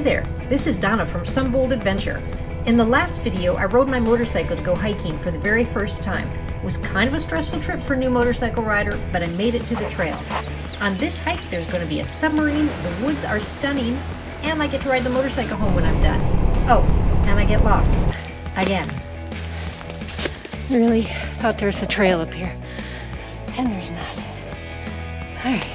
there, this is Donna from Some Bold Adventure. In the last video, I rode my motorcycle to go hiking for the very first time. It was kind of a stressful trip for a new motorcycle rider, but I made it to the trail. On this hike, there's going to be a submarine, the woods are stunning, and I get to ride the motorcycle home when I'm done. Oh, and I get lost. Again. Really thought there was a trail up here, and there's not. All right.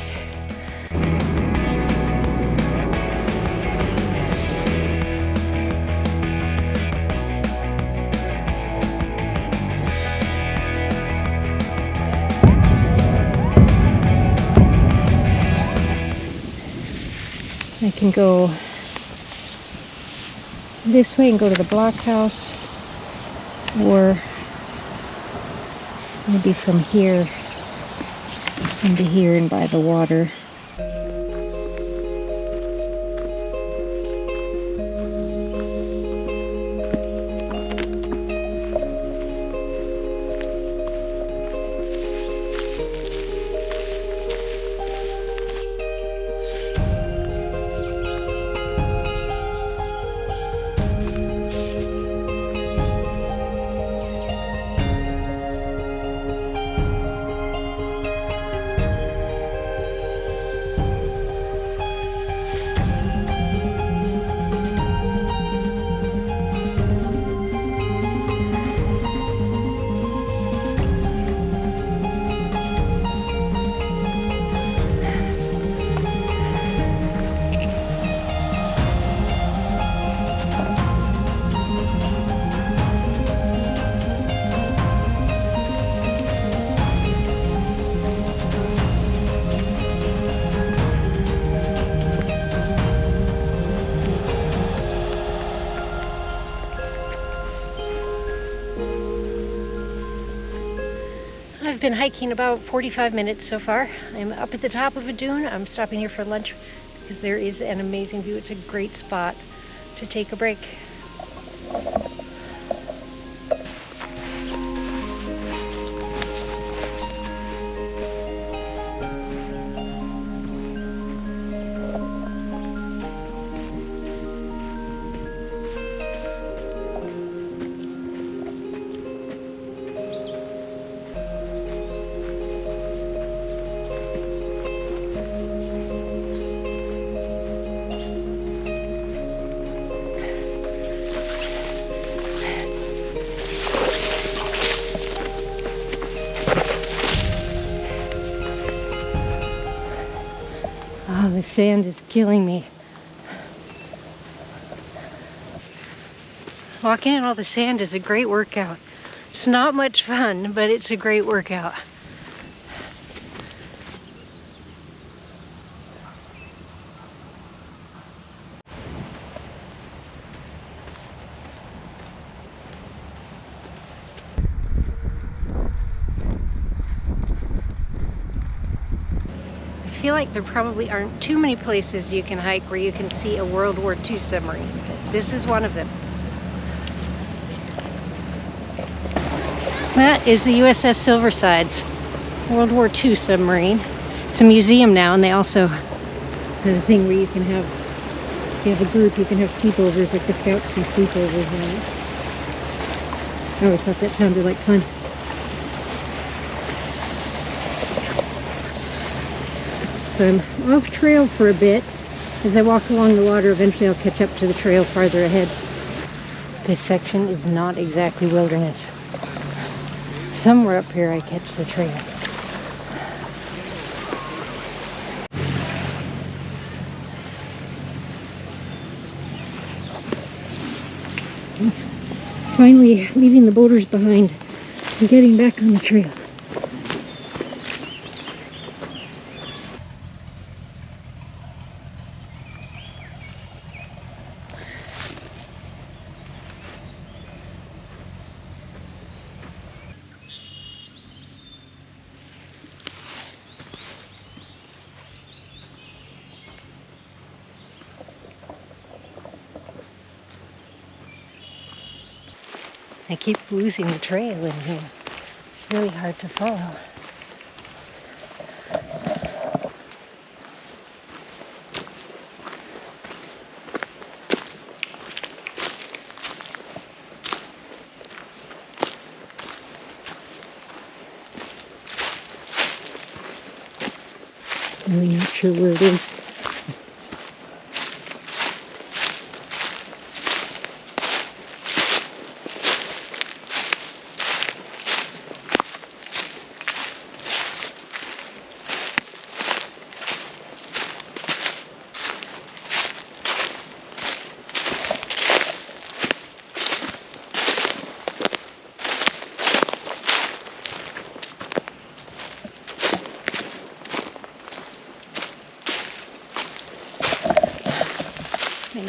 I can go this way and go to the blockhouse, or maybe from here into here and by the water. I've been hiking about 45 minutes so far. I'm up at the top of a dune. I'm stopping here for lunch because there is an amazing view. It's a great spot to take a break. Oh, the sand is killing me. Walking in all the sand is a great workout. It's not much fun, but it's a great workout. I feel like there probably aren't too many places you can hike where you can see a World War II submarine, but this is one of them. That is the USS Silversides, World War II submarine. It's a museum now, and they also have a thing where you can have, if you have a group, you can have sleepovers, like the Scouts do sleepovers. I always thought that sounded like fun. So I'm off trail for a bit. As I walk along the water, eventually I'll catch up to the trail farther ahead. This section is not exactly wilderness. Somewhere up here I catch the trail. Finally leaving the boulders behind and getting back on the trail. I keep losing the trail in here. It's really hard to follow. Really not sure where it is.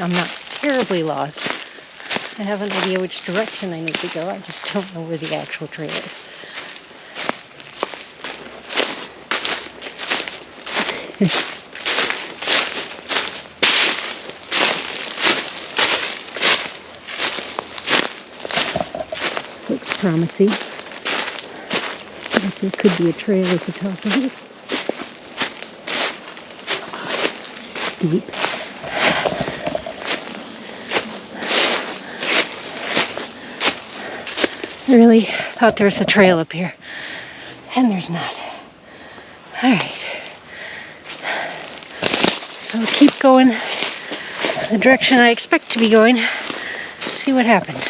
I'm not terribly lost. I have an idea which direction I need to go. I just don't know where the actual trail is. This looks promising. There could be a trail at the top of it. Steep. I really thought there was a trail up here, and there's not. All right, so I'll keep going the direction I expect to be going, see what happens.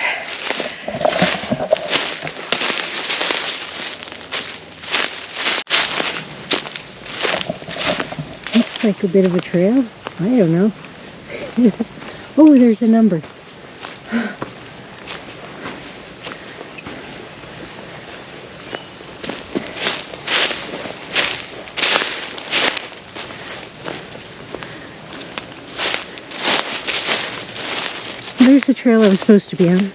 Looks like a bit of a trail. I don't know. Oh, there's a number. There's the trail I was supposed to be on.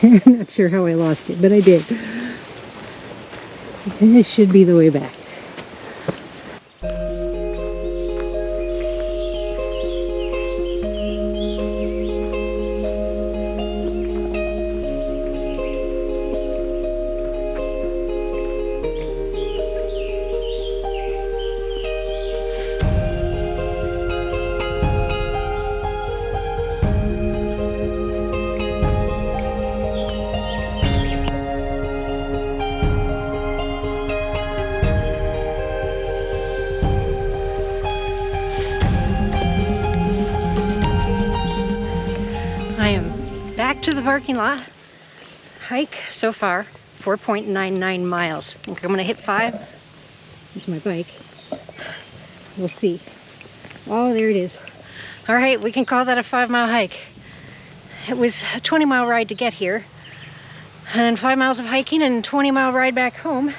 I'm not sure how I lost it, but I did. And this should be the way back. I am back to the parking lot. Hike so far, 4.99 miles. I think I'm gonna hit 5. Here's my bike. We'll see. Oh, there it is. All right, we can call that a 5-mile hike. It was a 20-mile ride to get here, and 5 miles of hiking and 20-mile ride back home.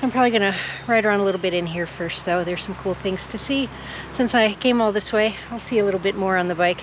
I'm probably gonna ride around a little bit in here first though. There's some cool things to see. Since I came all this way, I'll see a little bit more on the bike.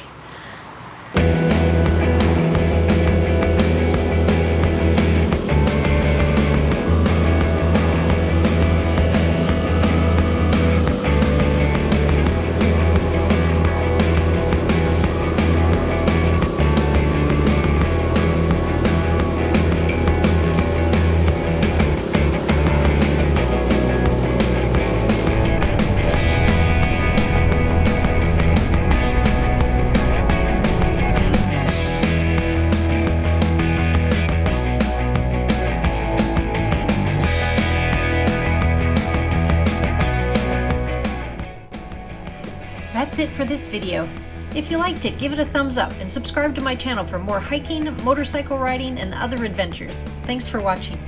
That's it for this video. If you liked it, give it a thumbs up and subscribe to my channel for more hiking, motorcycle riding, and other adventures. Thanks for watching.